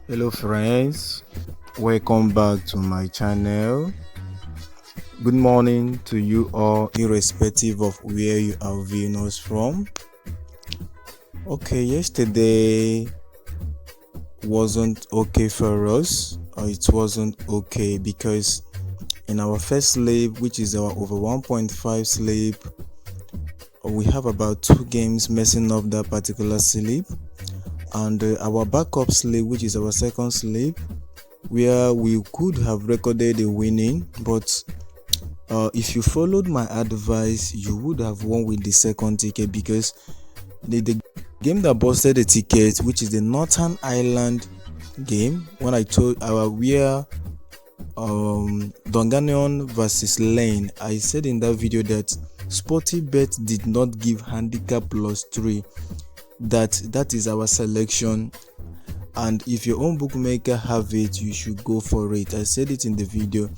Hello friends, welcome back to my channel. Good morning to you all, irrespective of where you are viewing us from. Okay, yesterday wasn't okay for us, or it wasn't okay because in our first sleep, which is our over 1.5 sleep, we have about 2 games messing up that particular sleep, and our backup sleep, which is our second sleep, where we could have recorded a winning, but if you followed my advice, you would have won with the second ticket, because the game that busted the ticket, which is the Northern Ireland game, when I told where Dunganion versus Lane, I said in that video that Sportybet did not give handicap +3. That is our selection, and if your own bookmaker have it, you should go for it. I said it in the video,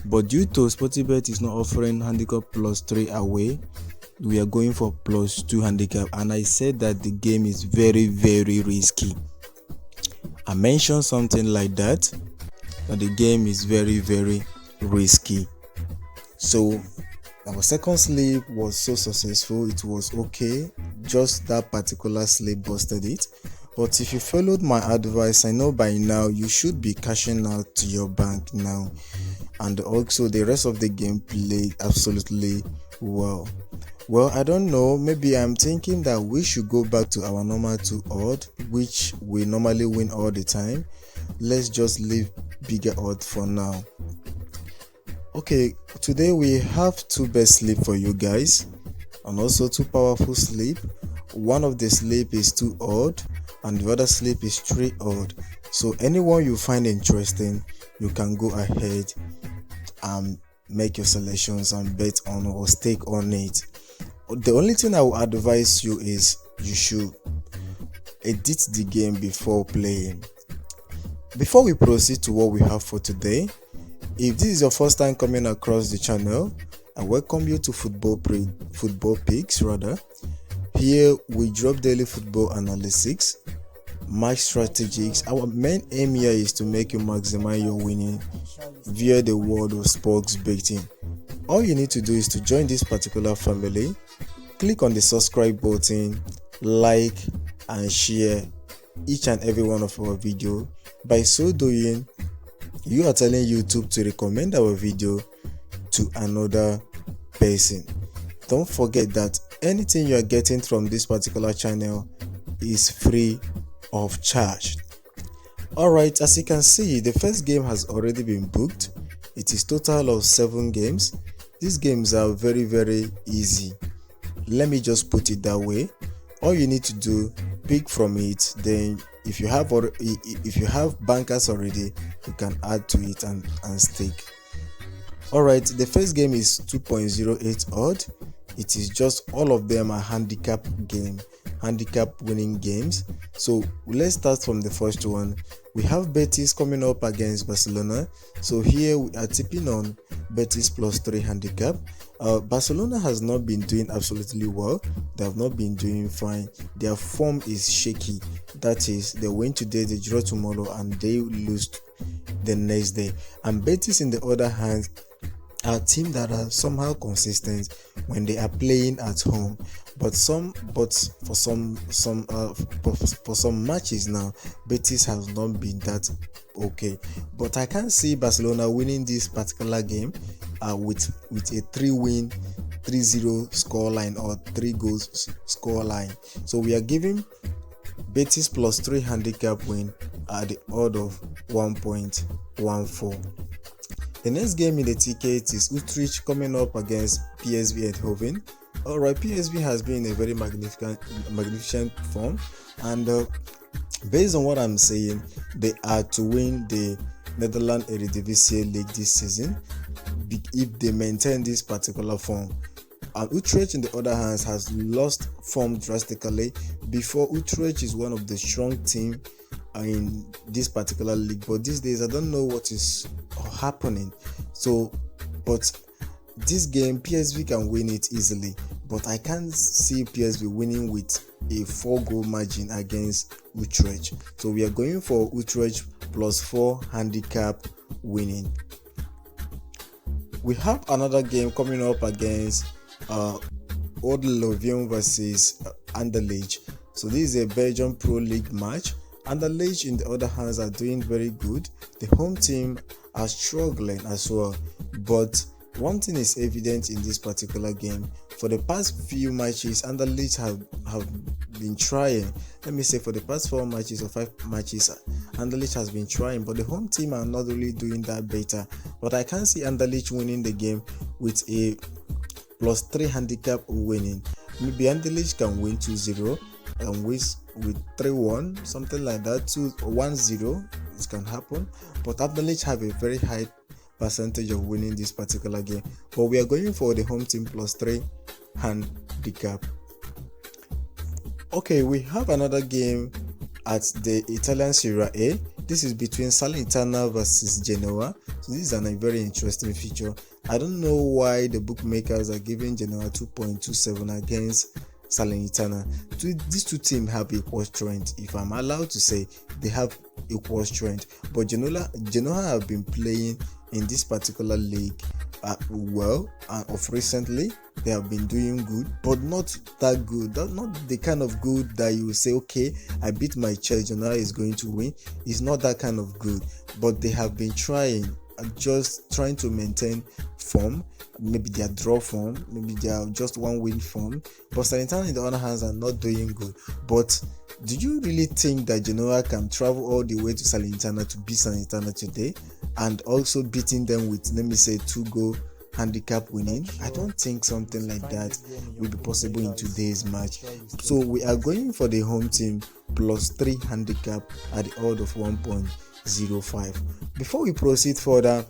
but due to Sportybet is not offering handicap +3 away, we are going for +2 handicap, and I said that the game is very risky. I mentioned something like that the game is very risky. So our second sleep was so successful, it was okay, just that particular sleep busted it. But if you followed my advice, I know by now you should be cashing out to your bank now, and also the rest of the game played absolutely well. I don't know, maybe I'm thinking that we should go back to our normal 2 odd, which we normally win all the time. Let's just leave bigger odd for now. Okay, today we have 2 best sleep for you guys, and also 2 powerful sleep. One of the sleep is 2 odd and the other sleep is 3 odd. So anyone you find interesting, you can go ahead and make your selections and bet on or stake on it. The only thing I will advise you is you should edit the game before playing. Before we proceed to what we have for today, if this is your first time coming across the channel, I welcome you to football picks rather. Here we drop daily football analytics, match strategies. Our main aim here is to make you maximize your winning via the world of sports betting. All you need to do is to join this particular family. Click on the subscribe button, like and share each and every one of our videos. By so doing, you are telling YouTube to recommend our video to another person. Don't forget that anything you are getting from this particular channel is free of charge. Alright, as you can see, the first game has already been booked. It is total of 7 games. These games are very easy. Let me just put it that way. All you need to do, pick from it, then if you have bankers already, you can add to it and stake. Alright, the first game is 2.08 odd. It is just all of them are handicap winning games. So let's start from the first one. We have Betis coming up against Barcelona. So here we are tipping on Betis +3 handicap. Barcelona has not been doing absolutely well. They have not been doing fine. Their form is shaky. That is, they win today, they draw tomorrow, and they lose the next day. And Betis, in the other hand, are teams that are somehow consistent when they are playing at home, but for some matches now, Betis has not been that okay. But I can't see Barcelona winning this particular game with a 3-0 scoreline or 3 goals scoreline. So we are giving Betis +3 handicap win at the odd of 1.14. The next game in the ticket is Utrecht coming up against PSV Eindhoven. Alright, PSV has been in a very magnificent form, and based on what I'm saying, they are to win the Netherlands Eredivisie League this season if they maintain this particular form. And Utrecht, in the other hand, has lost form drastically. Before, Utrecht is one of the strong teams in this particular league, but these days I don't know what is happening. So, but this game PSV can win it easily, but I can't see PSV winning with a 4-goal margin against Utrecht. So we are going for Utrecht +4 handicap winning. We have another game coming up against Old Leuven versus Anderlecht. So this is a Belgian Pro League match. Anderlecht, in the other hands, are doing very good. The home team are struggling as well. But one thing is evident in this particular game. For the past few matches, Anderlecht have been trying. Let me say for the past 4 matches or 5 matches, Anderlecht has been trying, but the home team are not really doing that better. But I can see Anderlecht winning the game with a +3 handicap winning. Maybe Anderlecht can win 2-0 and with 3-1, something like that, 1-0. It can happen. But Anderlecht have a very high percentage of winning this particular game. But we are going for the home team +3 handicap. Okay, we have another game at the Italian Serie A. This is between Salernitana versus Genoa. So this is a very interesting feature. I don't know why the bookmakers are giving Genoa 2.27 against Salernitana. These two teams have equal strength. If I'm allowed to say, they have equal strength. But Genoa have been playing in this particular league well, of recently they have been doing good, but not that good. Not the kind of good that you say, okay, I beat my chest, Genoa is going to win. It's not that kind of good, but they have been trying, just trying to maintain form. Maybe they are draw form, maybe they are just one win form. But Salernitana, in the other hands, are not doing good. But do you really think that Genoa can travel all the way to Salernitana to beat Salernitana today, and also beating them with, let me say, 2-goal handicap winning? I don't think something like that will be possible in today's match. So we are going for the home team +3 handicap at the odd of 1.05. Before we proceed further,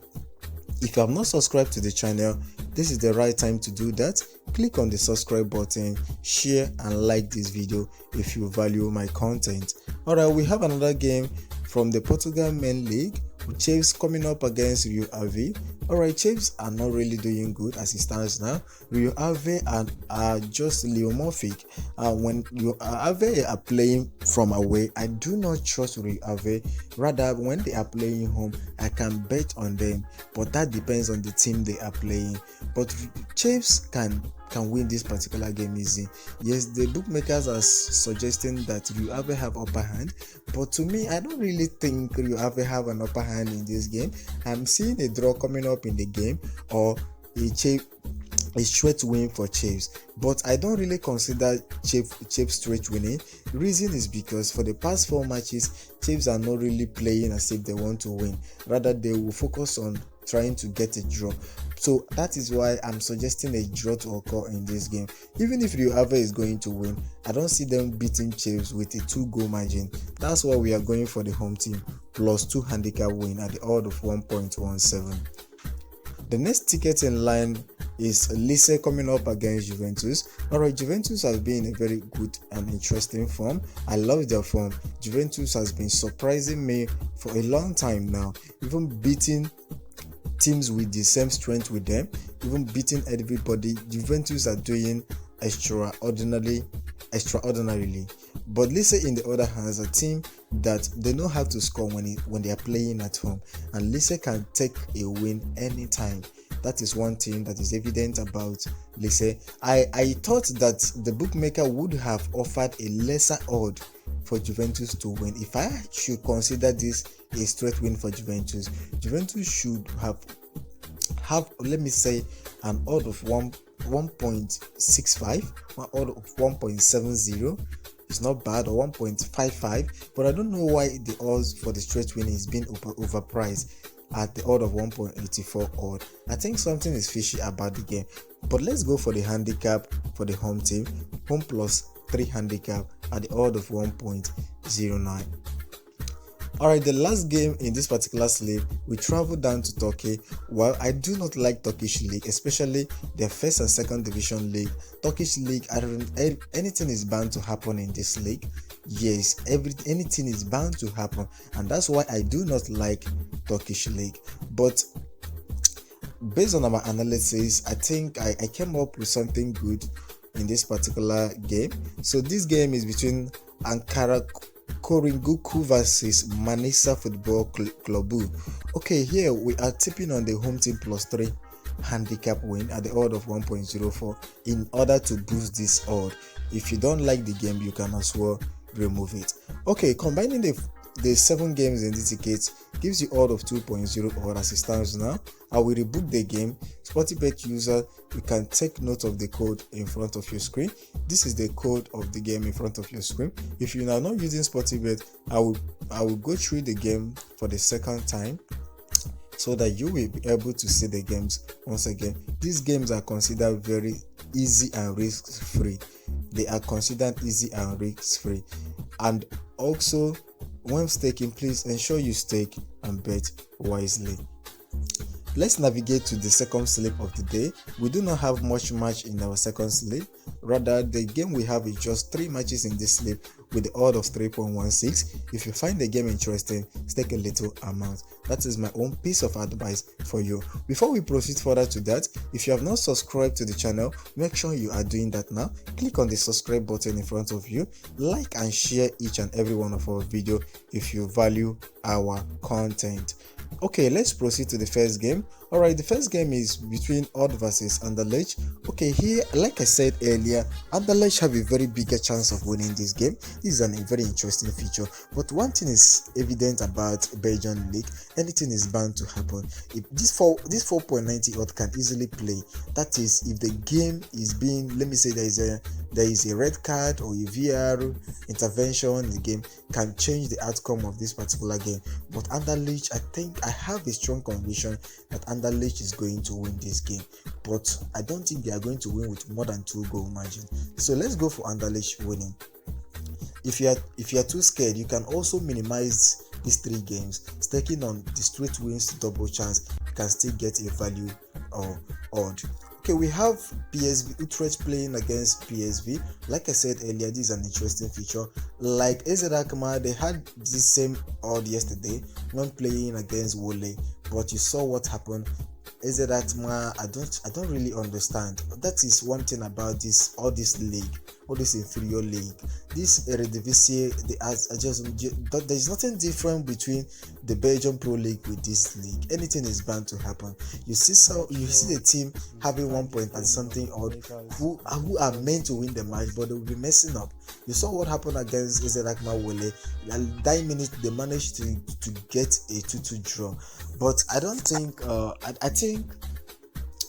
if you have not subscribed to the channel, this is the right time to do that. Click on the subscribe button, share and like this video if you value my content. Alright, we have another game from the Portugal Main League, with Chiefs coming up against Rio Ave. Alright, Chiefs are not really doing good as it stands now. Rio Ave are just leomorphic. When Rio Ave are playing from away, I do not trust Rio Ave. Rather, when they are playing home, I can bet on them. But that depends on the team they are playing. But Chiefs can win this particular game easy. Yes, the bookmakers are suggesting that Rio Ave have upper hand, but to me, I don't really think Rio Ave have an upper hand in this game. I'm seeing a draw coming up in the game, or a straight win for Chiefs, but I don't really consider Chiefs straight winning. The reason is because for the past 4 matches, Chiefs are not really playing as if they want to win. Rather, they will focus on trying to get a draw. So that is why I'm suggesting a draw to occur in this game. Even if Rio Ave is going to win, I don't see them beating Chiefs with a 2-goal margin. That's why we are going for the home team +2 handicap win at the odd of 1.17. The next ticket in line is Lecce coming up against Juventus. Alright, Juventus has been in a very good and interesting form. I love their form. Juventus has been surprising me for a long time now, even beating teams with the same strength with them, even beating everybody. Juventus are doing extraordinarily. But Lecce, in the other hand, is a team that they know how to score when they are playing at home, and Lecce can take a win anytime. That is one thing that is evident about Lecce. I thought that the bookmaker would have offered a lesser odd for Juventus to win. If I should consider this a straight win for Juventus, Juventus should have let me say an odd of 1.65, an odd of 1.70. It's not bad, or 1.55, but I don't know why the odds for the straight win is being overpriced at the odd of 1.84 odd. I think something is fishy about the game. But let's go for the handicap for the home team, home +3 handicap at the odd of 1.09. Alright, the last game in this particular slate, we travel down to Turkey. While I do not like Turkish league, especially their first and second division league, Turkish league, anything is bound to happen in this league. Yes, anything is bound to happen, and that's why I do not like Turkish league. But based on our analysis, I think I came up with something good in this particular game. So this game is between Ankara Koringuku versus Manisa Football Club. Okay, here we are tipping on the home team +3 handicap win at the odd of 1.04 in order to boost this odd. If you don't like the game, you can as well remove it. Okay, combining the 7 games in the ticket gives you odd of 2.0 odd as it stands now. I will rebook the game. Sportybet user, you can take note of the code in front of your screen. This is the code of the game in front of your screen. If you are not using Sportybet, I will go through the game for the second time so that you will be able to see the games once again. These games are considered very easy and risk-free. They are considered easy and risk-free. And also, when staking, please ensure you stake and bet wisely. Let's navigate to the second slip of the day. We do not have much match in our second slip. Rather, the game we have is just 3 matches in this slip with the odd of 3.16. If you find the game interesting, stake a little amount. That is my own piece of advice for you. Before we proceed further to that, if you have not subscribed to the channel, make sure you are doing that now. Click on the subscribe button in front of you. Like and share each and every one of our videos if you value our content. Okay, let's proceed to the first game. Alright, the first game is between Odd versus Anderlecht. Okay, here, like I said earlier, Anderlecht have a very bigger chance of winning this game. This is a very interesting feature. But one thing is evident about Belgian league: anything is bound to happen. If this 4.90 odd can easily play. That is, if the game is being, let me say, there is a red card or a VR intervention in the game, can change the outcome of this particular game. But Anderlecht, I have a strong conviction that Anderlecht is going to win this game, but I don't think they are going to win with more than 2 goal margin. So let's go for Anderlecht winning. If you are too scared, you can also minimize these 3 games. Staking on the straight wins double chance, you can still get a value or odd. Okay, we have PSV Utrecht playing against PSV. Like I said earlier, this is an interesting feature. Like AZ Alkmaar, they had this same odd yesterday when playing against Wole, but you saw what happened. AZ Alkmaar, I don't really understand. That is one thing about this inferior league. This Eredivisie, there's nothing different between the Belgian Pro League with this league. Anything is bound to happen. You see the team having 1 point and something odd who are meant to win the match, but they will be messing up. You saw what happened against AZ Alkmaar Wole. At 9 minutes, they managed to get a 2-2 draw. But I don't think I think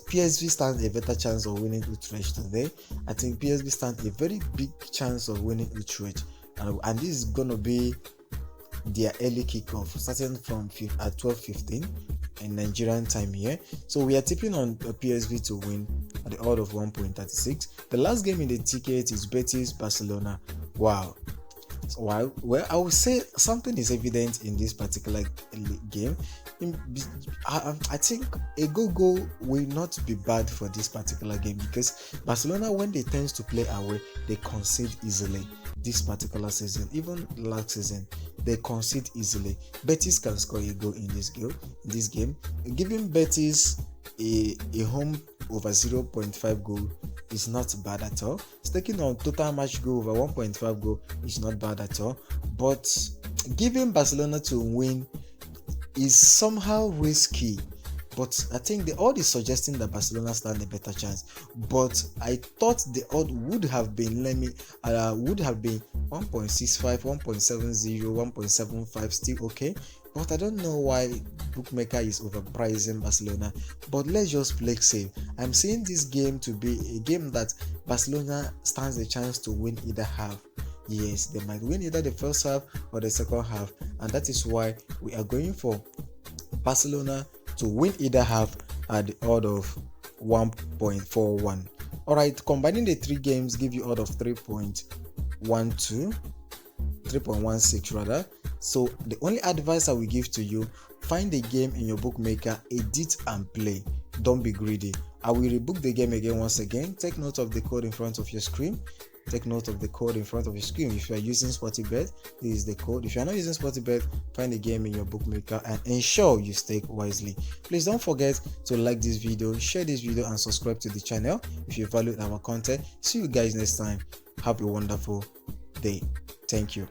PSV stands a better chance of winning Utrecht today. I think PSV stands a very big chance of winning Utrecht, and this is gonna be their early kickoff, starting from at 12:15 in Nigerian time here. So we are tipping on PSV to win at the odd of 1.36. The last game in the ticket is Betis Barcelona. Wow. Well, I would say something is evident in this particular game. I think a goal will not be bad for this particular game, because Barcelona, when they tend to play away, they concede easily. This particular season, even last season, they concede easily. Betis can score a goal in this game. Giving Betis a home over 0.5 goal is not bad at all. Staking on total match goal over 1.5 goal is not bad at all. But giving Barcelona to win is somehow risky. But I think the odd is suggesting that Barcelona stand a better chance. But I thought the odd would have been 1.65, 1.70, 1.75 still okay. But I don't know why bookmaker is overpricing Barcelona. But let's just play safe. I'm seeing this game to be a game that Barcelona stands a chance to win either half. Yes, they might win either the first half or the second half, and that is why we are going for Barcelona to win either half at the odd of 1.41. Alright, combining the 3 games give you odd of 3.16 rather. So the only advice I will give to you: find a game in your bookmaker, edit and play. Don't be greedy. I will rebook the game again once again. Take note of the code in front of your screen. If you are using Sportybet, this is the code. If you are not using Sportybet, find a game in your bookmaker and ensure you stake wisely. Please don't forget to like this video, share this video, and subscribe to the channel if you valued our content. See you guys next time. Have a wonderful day. Thank you.